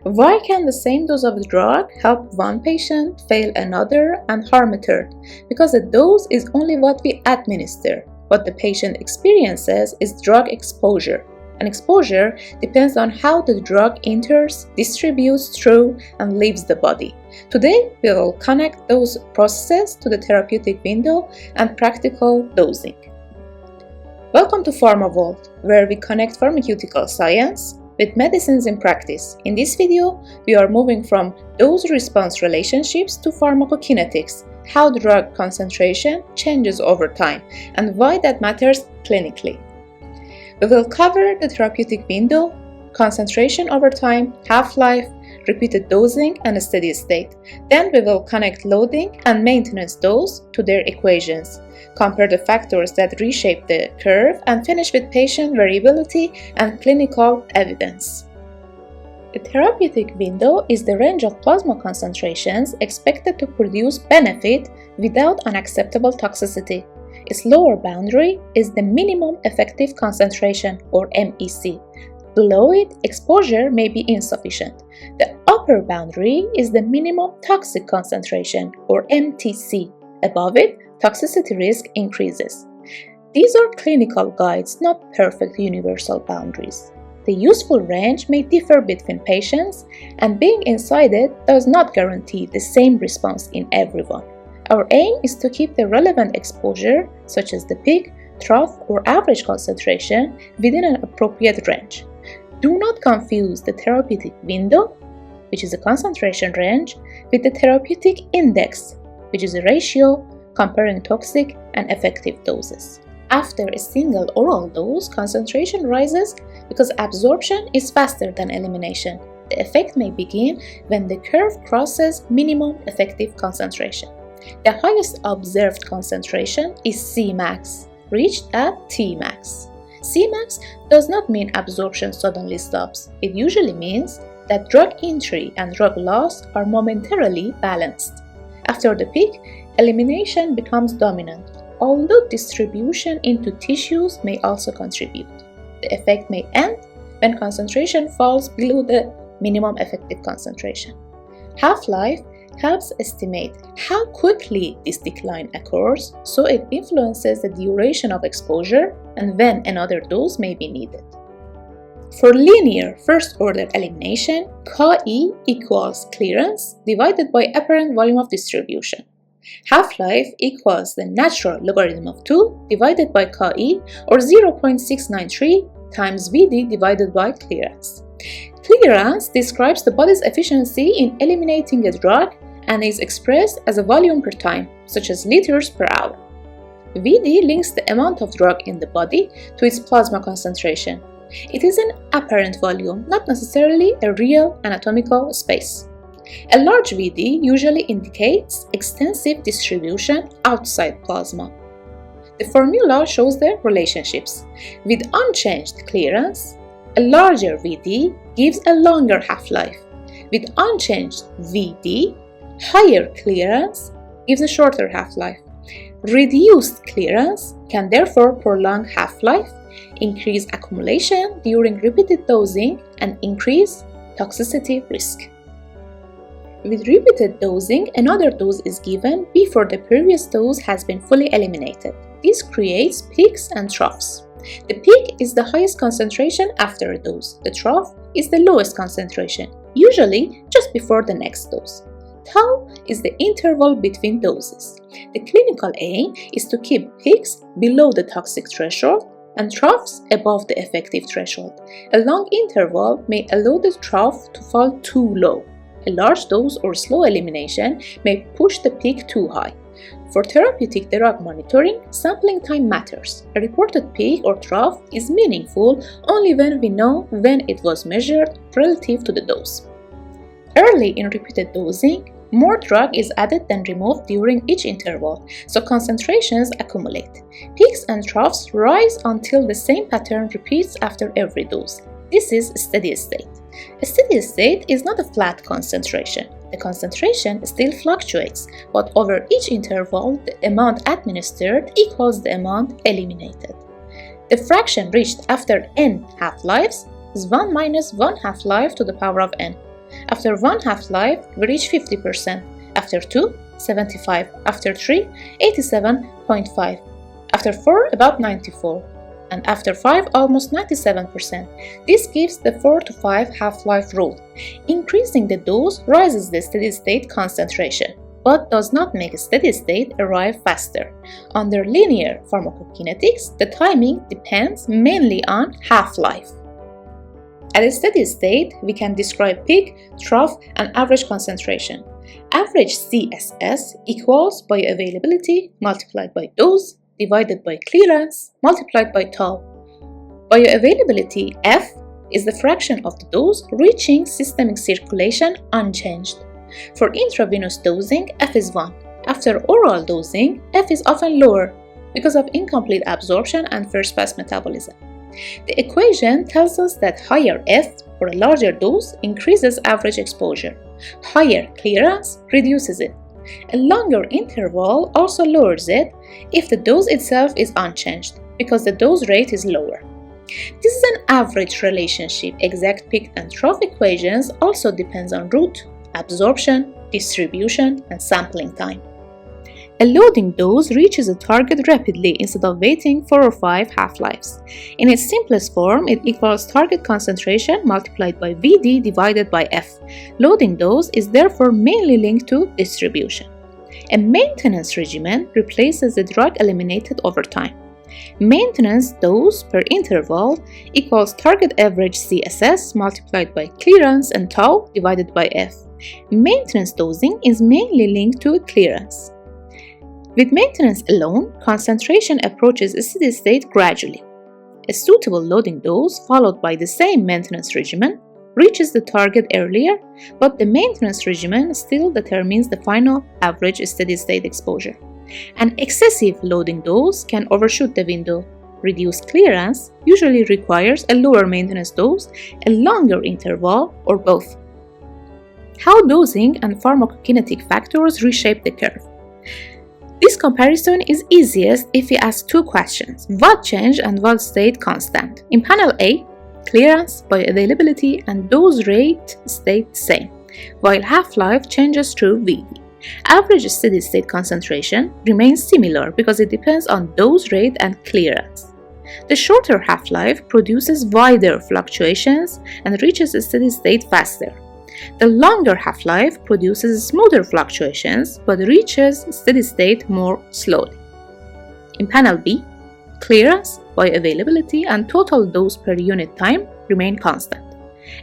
Why can the same dose of the drug help one patient, fail another, and harm a third? Because the dose is only what we administer. What the patient experiences is drug exposure. And exposure depends on how the drug enters, distributes through, and leaves the body. Today, we will connect those processes to the therapeutic window and practical dosing. Welcome to Pharma Vault, where we connect pharmaceutical science with medicines in practice. In this video, we are moving from dose-response relationships to pharmacokinetics, how drug concentration changes over time, and why that matters clinically. We will cover the therapeutic window, concentration over time, half-life, repeated dosing, and a steady state. Then we will connect loading and maintenance dose to their equations, compare the factors that reshape the curve, and finish with patient variability and clinical evidence. The therapeutic window is the range of plasma concentrations expected to produce benefit without unacceptable toxicity. Its lower boundary is the minimum effective concentration, or MEC. Below it, exposure may be insufficient. The upper boundary is the minimum toxic concentration, or MTC. Above it, toxicity risk increases. These are clinical guides, not perfect universal boundaries. The useful range may differ between patients, and being inside it does not guarantee the same response in everyone. Our aim is to keep the relevant exposure, such as the peak, trough, or average concentration, within an appropriate range. Do not confuse the therapeutic window, which is a concentration range, with the therapeutic index, which is a ratio comparing toxic and effective doses. After a single oral dose, concentration rises because absorption is faster than elimination. The effect may begin when the curve crosses minimum effective concentration. The highest observed concentration is Cmax, reached at Tmax. Cmax does not mean absorption suddenly stops. It usually means that drug entry and drug loss are momentarily balanced. After the peak, elimination becomes dominant, although distribution into tissues may also contribute. The effect may end when concentration falls below the minimum effective concentration. Half-life helps estimate how quickly this decline occurs, so it influences the duration of exposure and when another dose may be needed. For linear first-order elimination, Ki equals clearance divided by apparent volume of distribution. Half-life equals the natural logarithm of 2 divided by Ki, or 0.693 times Vd divided by clearance. Clearance describes the body's efficiency in eliminating a drug and is expressed as a volume per time, such as liters per hour. Vd links the amount of drug in the body to its plasma concentration. It is an apparent volume, not necessarily a real anatomical space. A large Vd usually indicates extensive distribution outside plasma. The formula shows the relationships. With unchanged clearance, a larger Vd gives a longer half-life. With unchanged Vd, higher clearance gives a shorter half-life. Reduced clearance can therefore prolong half-life, increase accumulation during repeated dosing, and increase toxicity risk. With repeated dosing, another dose is given before the previous dose has been fully eliminated. This creates peaks and troughs. The peak is the highest concentration after a dose. The trough is the lowest concentration, usually just before the next dose. Tau is the interval between doses. The clinical aim is to keep peaks below the toxic threshold and troughs above the effective threshold. A long interval may allow the trough to fall too low. A large dose or slow elimination may push the peak too high. For therapeutic drug monitoring, sampling time matters. A reported peak or trough is meaningful only when we know when it was measured relative to the dose. Early in repeated dosing, more drug is added than removed during each interval, so concentrations accumulate. Peaks and troughs rise until the same pattern repeats after every dose. This is a steady state. A steady state is not a flat concentration. The concentration still fluctuates, but over each interval, the amount administered equals the amount eliminated. The fraction reached after n half-lives is 1 minus 1 half-life to the power of n. After 1 half-life, we reach 50%. After 2, 75. After 3, 87.5. After 4, about 94. And after 5, almost 97%. This gives the 4 to 5 half-life rule. Increasing the dose rises the steady-state concentration, but does not make a steady state arrive faster. Under linear pharmacokinetics, the timing depends mainly on half-life. At a steady state, we can describe peak, trough, and average concentration. Average CSS equals bioavailability multiplied by dose divided by clearance multiplied by tau. Bioavailability F is the fraction of the dose reaching systemic circulation unchanged. For intravenous dosing, F is 1. After oral dosing, F is often lower because of incomplete absorption and first-pass metabolism. The equation tells us that higher F or a larger dose increases average exposure. Higher clearance reduces it. A longer interval also lowers it if the dose itself is unchanged, because the dose rate is lower. This is an average relationship. Exact peak and trough equations also depends on route, absorption, distribution, and sampling time. A loading dose reaches a target rapidly instead of waiting 4 or 5 half-lives. In its simplest form, it equals target concentration multiplied by Vd divided by F. Loading dose is therefore mainly linked to distribution. A maintenance regimen replaces the drug eliminated over time. Maintenance dose per interval equals target average CSS multiplied by clearance and tau divided by F. Maintenance dosing is mainly linked to clearance. With maintenance alone, concentration approaches a steady state gradually. A suitable loading dose followed by the same maintenance regimen reaches the target earlier, but the maintenance regimen still determines the final average steady state exposure. An excessive loading dose can overshoot the window. Reduced clearance usually requires a lower maintenance dose, a longer interval, or both. How dosing and pharmacokinetic factors reshape the curve. This comparison is easiest if we ask two questions: what changed and what stayed constant? In panel A, clearance, bioavailability, and dose rate stayed the same, while half-life changes through Vd. Average steady-state concentration remains similar because it depends on dose rate and clearance. The shorter half-life produces wider fluctuations and reaches a steady state faster. The longer half-life produces smoother fluctuations but reaches steady state more slowly. In panel B, clearance, bioavailability, and total dose per unit time remain constant.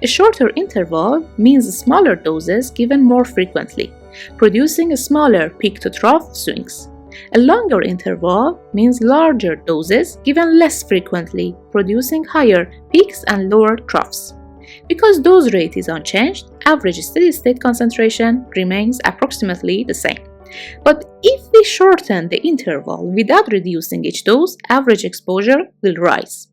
A shorter interval means smaller doses given more frequently, producing smaller peak-to-trough swings. A longer interval means larger doses given less frequently, producing higher peaks and lower troughs. Because dose rate is unchanged, average steady-state concentration remains approximately the same. But if we shorten the interval without reducing each dose, average exposure will rise.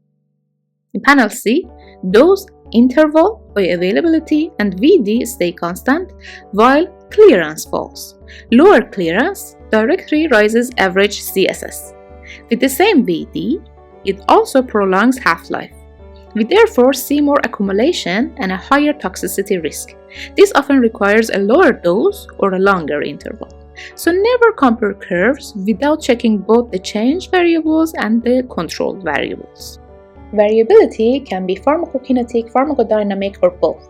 In panel C, dose, interval, bioavailability, and Vd stay constant, while clearance falls. Lower clearance directly rises average CSS. With the same Vd, it also prolongs half-life. We therefore see more accumulation and a higher toxicity risk. This often requires a lower dose or a longer interval. So never compare curves without checking both the change variables and the control variables. Variability can be pharmacokinetic, pharmacodynamic, or both.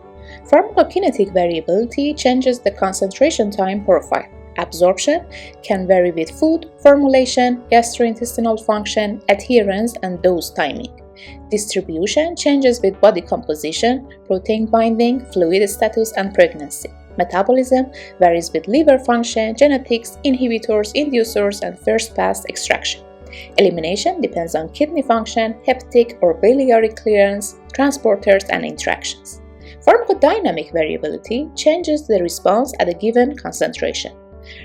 Pharmacokinetic variability changes the concentration time profile. Absorption can vary with food, formulation, gastrointestinal function, adherence, and dose timing. Distribution changes with body composition, protein binding, fluid status, and pregnancy. Metabolism varies with liver function, genetics, inhibitors, inducers, and first-pass extraction. Elimination depends on kidney function, hepatic or biliary clearance, transporters, and interactions. Pharmacodynamic variability changes the response at a given concentration.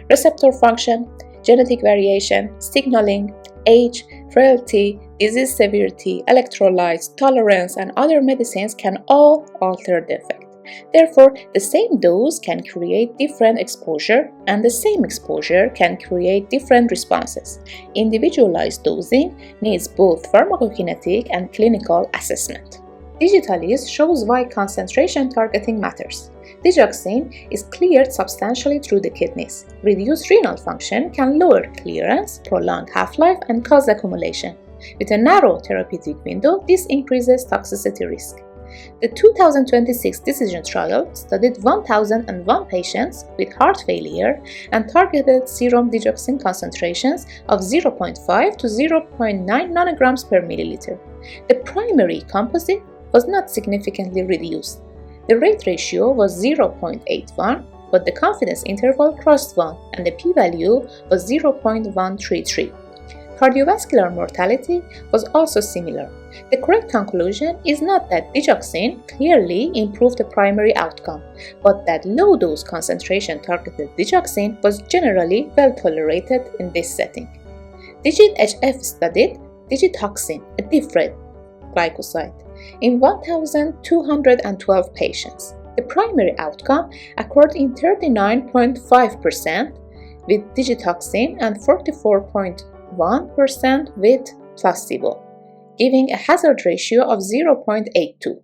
Receptor function, genetic variation, signaling, age, frailty, disease severity, electrolytes, tolerance, and other medicines can all alter the effect. Therefore, the same dose can create different exposure, and the same exposure can create different responses. Individualized dosing needs both pharmacokinetic and clinical assessment. Digitalis shows why concentration targeting matters. Digoxin is cleared substantially through the kidneys. Reduced renal function can lower clearance, prolong half-life, and cause accumulation. With a narrow therapeutic window, this increases toxicity risk. The 2026 decision trial studied 1,001 patients with heart failure and targeted serum digoxin concentrations of 0.5 to 0.9 nanograms per milliliter. The primary composite was not significantly reduced. The rate ratio was 0.81, but the confidence interval crossed 1 and the p-value was 0.133. Cardiovascular mortality was also similar. The correct conclusion is not that digoxin clearly improved the primary outcome, but that low-dose concentration targeted digoxin was generally well tolerated in this setting. DIGIT-HF studied digitoxin, a different glycoside, in 1,212 patients. The primary outcome occurred in 39.5% with digitoxin and 44.1% with placebo, giving a hazard ratio of 0.82.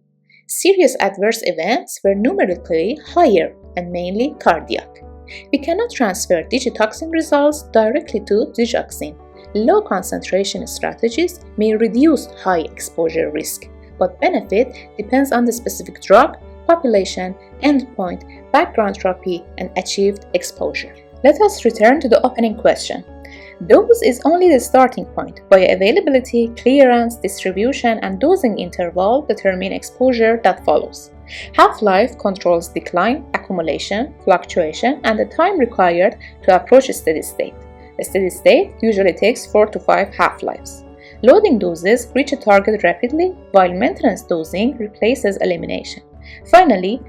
Serious adverse events were numerically higher and mainly cardiac. We cannot transfer digitoxin results directly to digoxin. Low concentration strategies may reduce high exposure risk, but benefit depends on the specific drug, population, endpoint, background therapy, and achieved exposure. Let us return to the opening question. Dose is only the starting point. Bioavailability, clearance, distribution, and dosing interval determine exposure that follows. Half-life controls decline, accumulation, fluctuation, and the time required to approach a steady state. A steady state usually takes 4 to 5 half-lives. Loading doses reach a target rapidly, while maintenance dosing replaces elimination. Finally,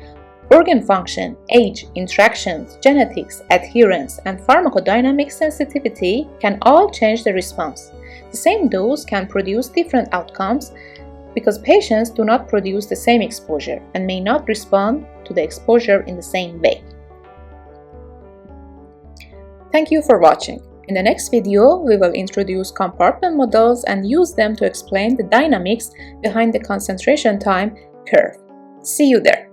organ function, age, interactions, genetics, adherence, and pharmacodynamic sensitivity can all change the response. The same dose can produce different outcomes because patients do not produce the same exposure and may not respond to the exposure in the same way. Thank you for watching. In the next video, we will introduce compartment models and use them to explain the dynamics behind the concentration time curve. See you there.